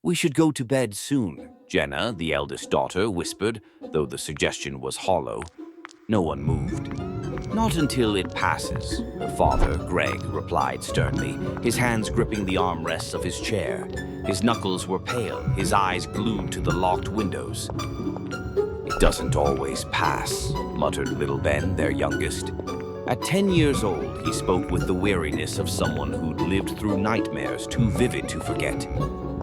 "We should go to bed soon," Jenna, the eldest daughter, whispered, though the suggestion was hollow. No one moved. "Not until it passes," the father, Greg, replied sternly, his hands gripping the armrests of his chair. His knuckles were pale, his eyes glued to the locked windows. "It doesn't always pass," muttered little Ben, their youngest. At 10 years old, he spoke with the weariness of someone who'd lived through nightmares too vivid to forget.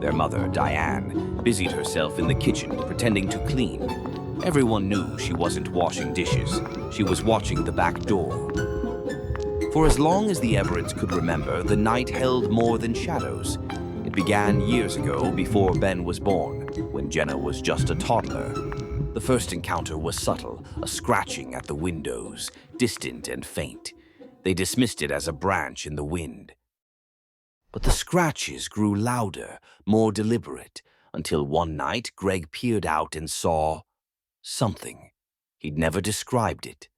Their mother, Diane, busied herself in the kitchen, pretending to clean. Everyone knew she wasn't washing dishes. She was watching the back door. For as long as the Everetts could remember, the night held more than shadows. It began years ago, before Ben was born, when Jenna was just a toddler. The first encounter was subtle, a scratching at the windows, distant and faint. They dismissed it as a branch in the wind. But the scratches grew louder, more deliberate, until one night Greg peered out and saw something. He'd never described it.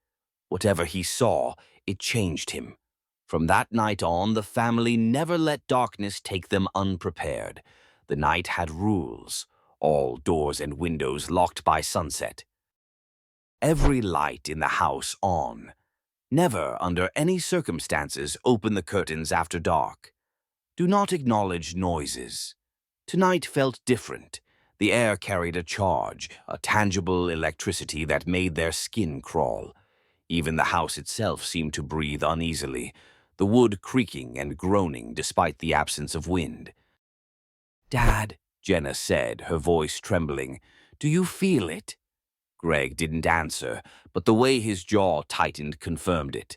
Whatever he saw, it changed him. From that night on, the family never let darkness take them unprepared. The night had rules, all doors and windows locked by sunset. Every light in the house on. Never, under any circumstances, open the curtains after dark. Do not acknowledge noises. Tonight felt different. The air carried a charge, a tangible electricity that made their skin crawl. Even the house itself seemed to breathe uneasily, the wood creaking and groaning despite the absence of wind. "Dad," Jenna said, her voice trembling, "do you feel it?" Greg didn't answer, but the way his jaw tightened confirmed it.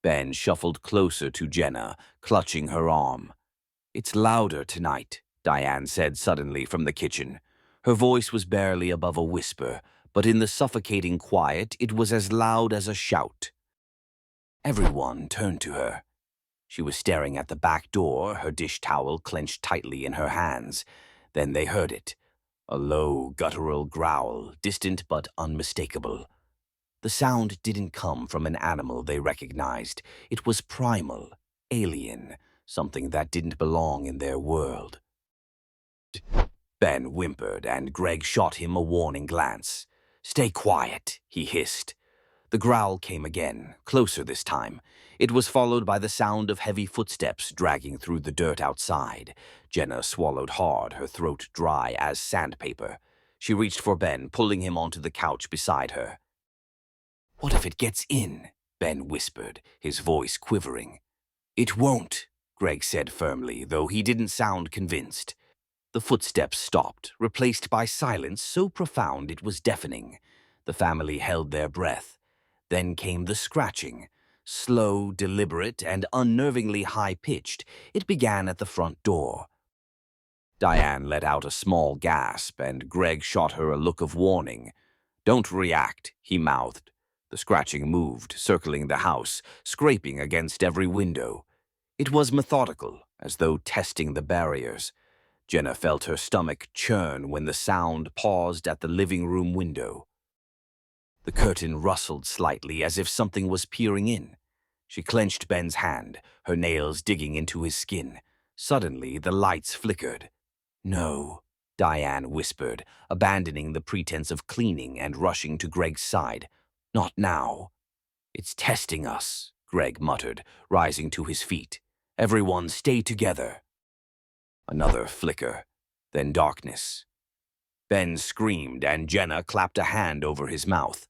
Ben shuffled closer to Jenna, clutching her arm. "It's louder tonight," Diane said suddenly from the kitchen. Her voice was barely above a whisper, but in the suffocating quiet it was as loud as a shout. Everyone turned to her. She was staring at the back door, her dish towel clenched tightly in her hands. Then they heard it. A low, guttural growl, distant but unmistakable. The sound didn't come from an animal they recognized. It was primal, alien, something that didn't belong in their world. Ben whimpered, and Greg shot him a warning glance. "Stay quiet," he hissed. The growl came again, closer this time. It was followed by the sound of heavy footsteps dragging through the dirt outside. Jenna swallowed hard, her throat dry as sandpaper. She reached for Ben, pulling him onto the couch beside her. "What if it gets in?" Ben whispered, his voice quivering. "It won't," Greg said firmly, though he didn't sound convinced. The footsteps stopped, replaced by silence so profound it was deafening. The family held their breath. Then came the scratching. Slow, deliberate, and unnervingly high-pitched, it began at the front door. Diane let out a small gasp, and Greg shot her a look of warning. "Don't react," he mouthed. The scratching moved, circling the house, scraping against every window. It was methodical, as though testing the barriers. Jenna felt her stomach churn when the sound paused at the living room window. The curtain rustled slightly as if something was peering in. She clenched Ben's hand, her nails digging into his skin. Suddenly, the lights flickered. "No," Diane whispered, abandoning the pretense of cleaning and rushing to Greg's side. "Not now." "It's testing us," Greg muttered, rising to his feet. "Everyone stay together." Another flicker, then darkness. Ben screamed, and Jenna clapped a hand over his mouth.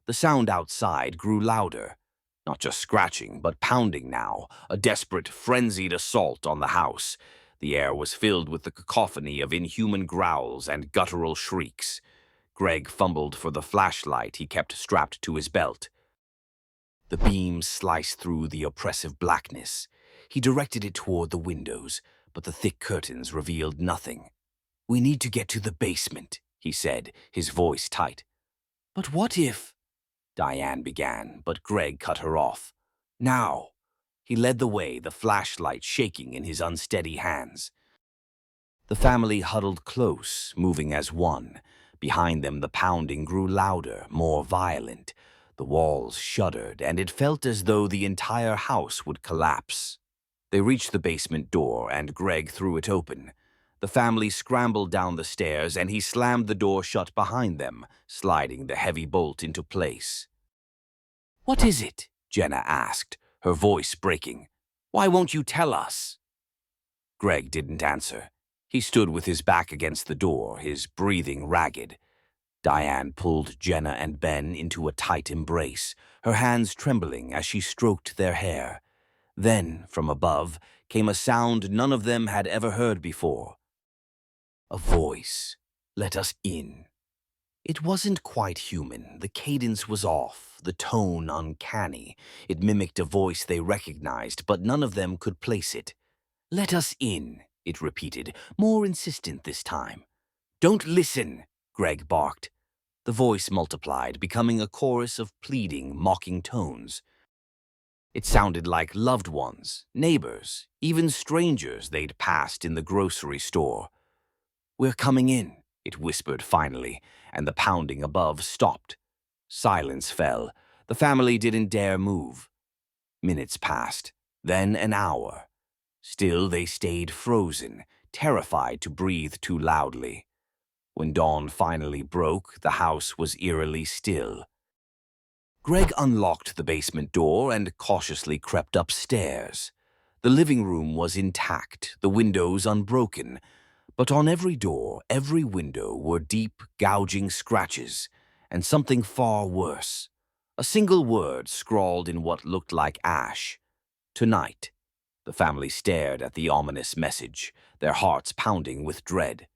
The sound outside grew louder. Not just scratching, but pounding now, a desperate, frenzied assault on the house. The air was filled with the cacophony of inhuman growls and guttural shrieks. Greg fumbled for the flashlight he kept strapped to his belt. The beam sliced through the oppressive blackness. He directed it toward the windows, but the thick curtains revealed nothing. "We need to get to the basement," he said, his voice tight. "But what if—" Diane began, but Greg cut her off. "Now!" He led the way, the flashlight shaking in his unsteady hands. The family huddled close, moving as one. Behind them the pounding grew louder, more violent. The walls shuddered, and it felt as though the entire house would collapse. They reached the basement door, and Greg threw it open. The family scrambled down the stairs, and he slammed the door shut behind them, sliding the heavy bolt into place. "What is it?" Jenna asked, her voice breaking. "Why won't you tell us?" Greg didn't answer. He stood with his back against the door, his breathing ragged. Diane pulled Jenna and Ben into a tight embrace, her hands trembling as she stroked their hair. Then, from above, came a sound none of them had ever heard before. A voice. "Let us in." It wasn't quite human. The cadence was off, the tone uncanny. It mimicked a voice they recognized, but none of them could place it. "Let us in," it repeated, more insistent this time. "Don't listen," Greg barked. The voice multiplied, becoming a chorus of pleading, mocking tones. It sounded like loved ones, neighbors, even strangers they'd passed in the grocery store. "We're coming in," it whispered finally, and the pounding above stopped. Silence fell. The family didn't dare move. Minutes passed, then an hour. Still they stayed frozen, terrified to breathe too loudly. When dawn finally broke, the house was eerily still. Greg unlocked the basement door and cautiously crept upstairs. The living room was intact, the windows unbroken, but on every door, every window were deep, gouging scratches, and something far worse. A single word scrawled in what looked like ash. "Tonight." The family stared at the ominous message, their hearts pounding with dread.